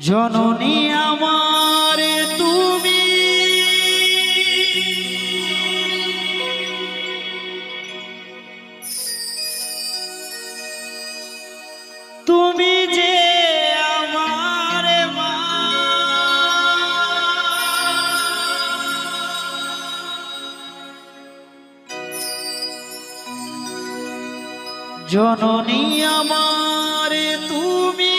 জননী আমার তুমি, তুমি যে আমার মা, জননী আমার তুমি,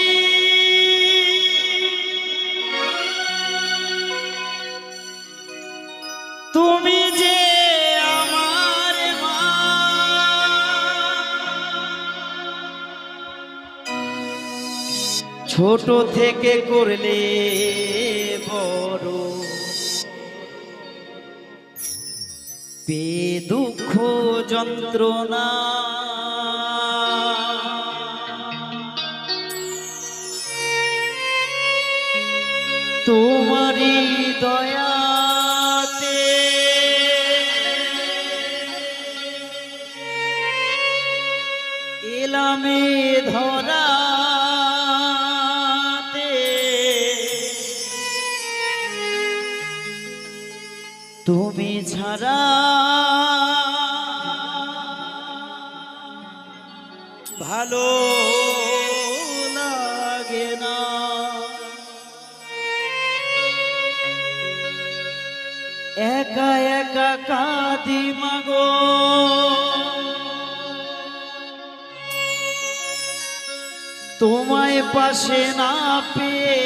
তুমি যে আমার মা, ছোট থেকে করলে বড়, পে দুঃখ যন্ত্রণা, তোমারই দয়াতে এলামে ধরাতে, তুমি ছাড়া ভালো লাগে না। একা একা কাঁদি মাগো, তোমায় পাশে না পেয়ে,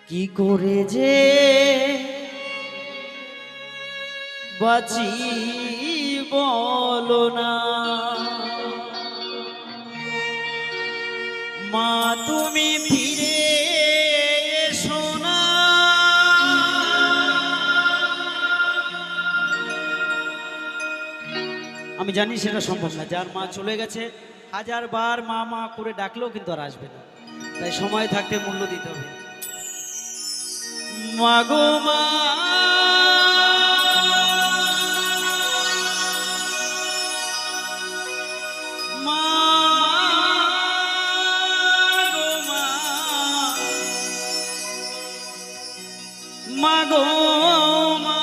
কি করে যে বাঁচি বলো না। মা তুমি ফিরে এসো না, আমি জানি সেটা সম্ভব না, যার মা চলে গেছে হাজার বার মা মা করে ডাকলেও কিন্তু আর আসবে না, তাই সময় থাকতে মূল্য দিতে হবে। মাগো মা, মাগো মা, মাগো মা,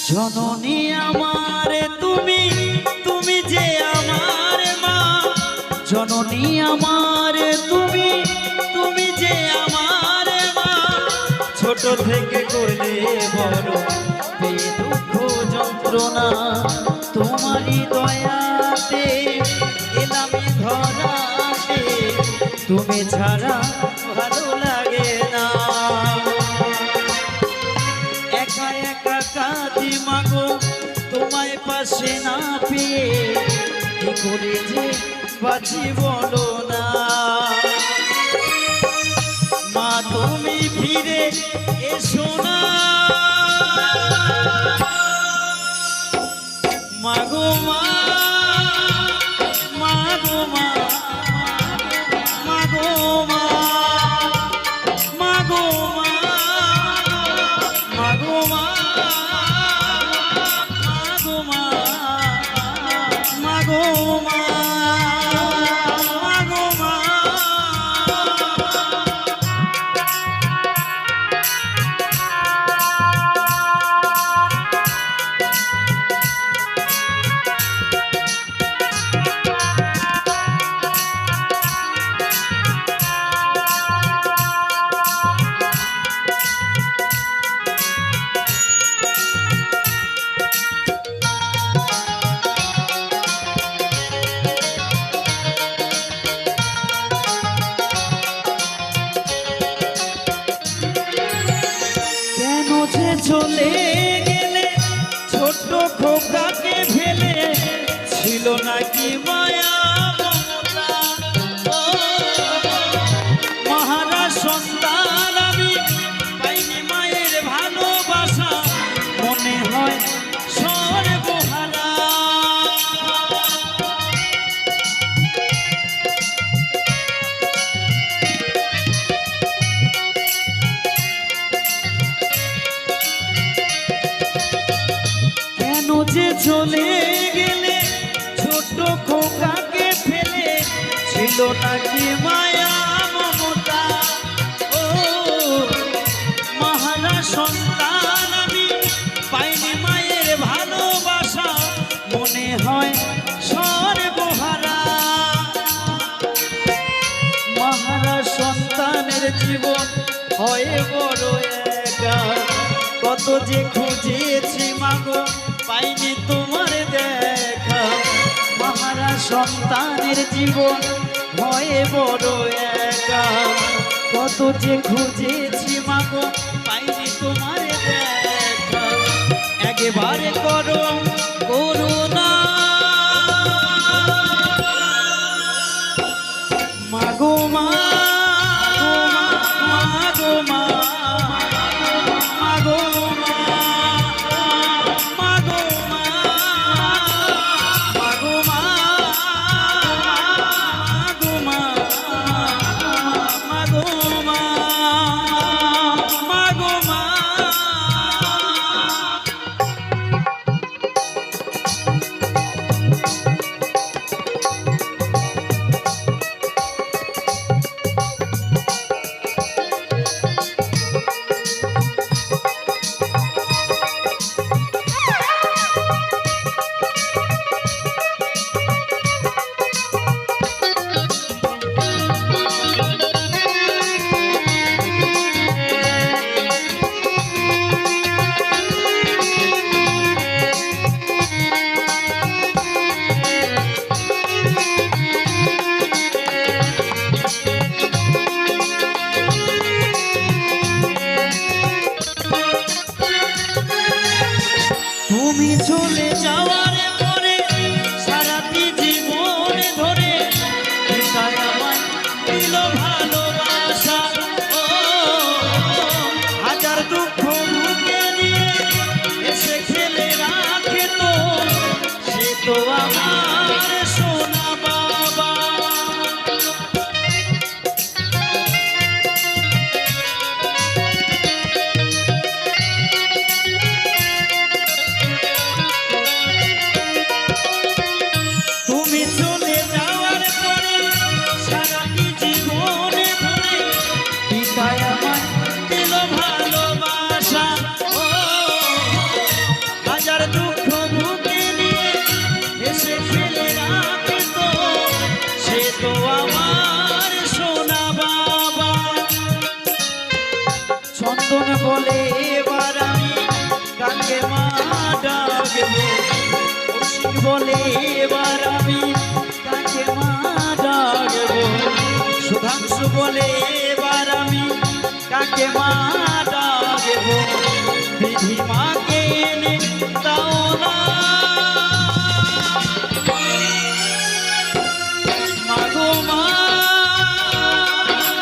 জননী আমার তুমি, তুমি যে আমার মা, জননী আমার তুমি, তুমি যে আমার মা, ছোট থেকে করলে বড়, পে দুঃখ যন্ত্রণা, তোমারই দয়াতে এলামে ধরাতে, তুমি ছাড়া ভালো লাগে না। একা একা কাঁদি মাগো, তোমায় পাশে না পেয়ে, কি করে যে বাঁচি বলো না। মা তুমি ফিরে এসো না, মাগো মা, মাগো মা, মাগো মা, মাগো মা, মাগো মা, মাগো মা, মাগো মা, মাগো মা। যে চলে গেলে ছোট খোকাকে ফেলে, ছিল নাকি মায়া মমতা? ও মহারা সন্তান আমি, পাইনি মায়ের ভালোবাসা, মনে হয় সর্বহারা। মহারা সন্তানের জীবন হয় বড় একা, কত যে খুঁজেছি মাগো পাইনি তোমার দেখা। মহারা সন্তানের জীবন হয় বড় একা, কত যে খুঁজেছি মাগো পাইনি তোমার দেখা। একেবারে করো করুণা মাগো মা, মাগো মা, মাগো মা, মাগো মা, মাগো মা, মাগো মা, মাগো মা, মাগো মা। তুমি চলে যাওয়ার পরে সারাটি জীবন ধরে পিতায় আমায় দিল ভালোবাসা। ও হাজার দুঃখ বুকে নিয়ে এসে খেলে রাখে তো, সে তো আমার সোনা বাবা। তুমি চলে যাওয়ার পরে সারাটি জীবনে ধরে পিতায় আমায় দিল ভালোবাসা। ও হাজার দুঃখ বুকে নিয়ে এসে ফেলে রাখে তো, সে তো আমার সোনা বাবা। চন্দন বলে এবার আমি কাকে মা ডাকবো, বলে এবার আমি কাকে মা ডাকবো, সুধাংশু বলে এবার আমি কাকে মা ডাকবো। বিধি মাকে এনে দাও না মাগো মা,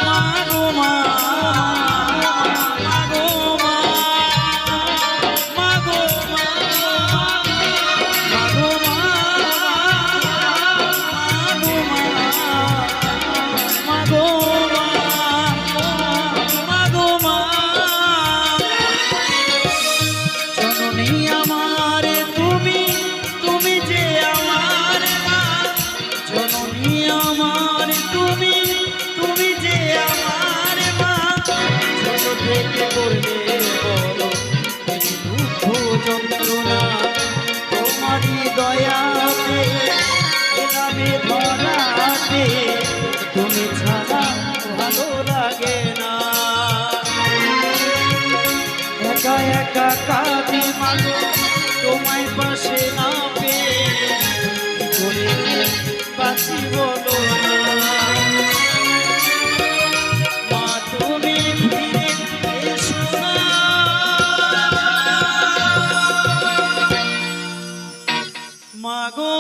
মাগো মা, মাগো মা, মাগো মা, মাগো মা, মাগো মা, মাগো মা। জননী আমার তুমি, তুমি যে আমার মা। জননী আমার তুমি, তুমি যে আমার মা। ছোট থেকে করলে বলো এই দুঃখ যন্ত্রণা, তোমারই দয়াতে এলামে ধরাতে, তুমি ছাড়া ভালো লাগে না। একা একা কাঁদি মাগো তোমায় পাশে না পেয়ে, কি করে যে বাঁচি বলো না। মা তুমি ফিরে এসো না, মাগো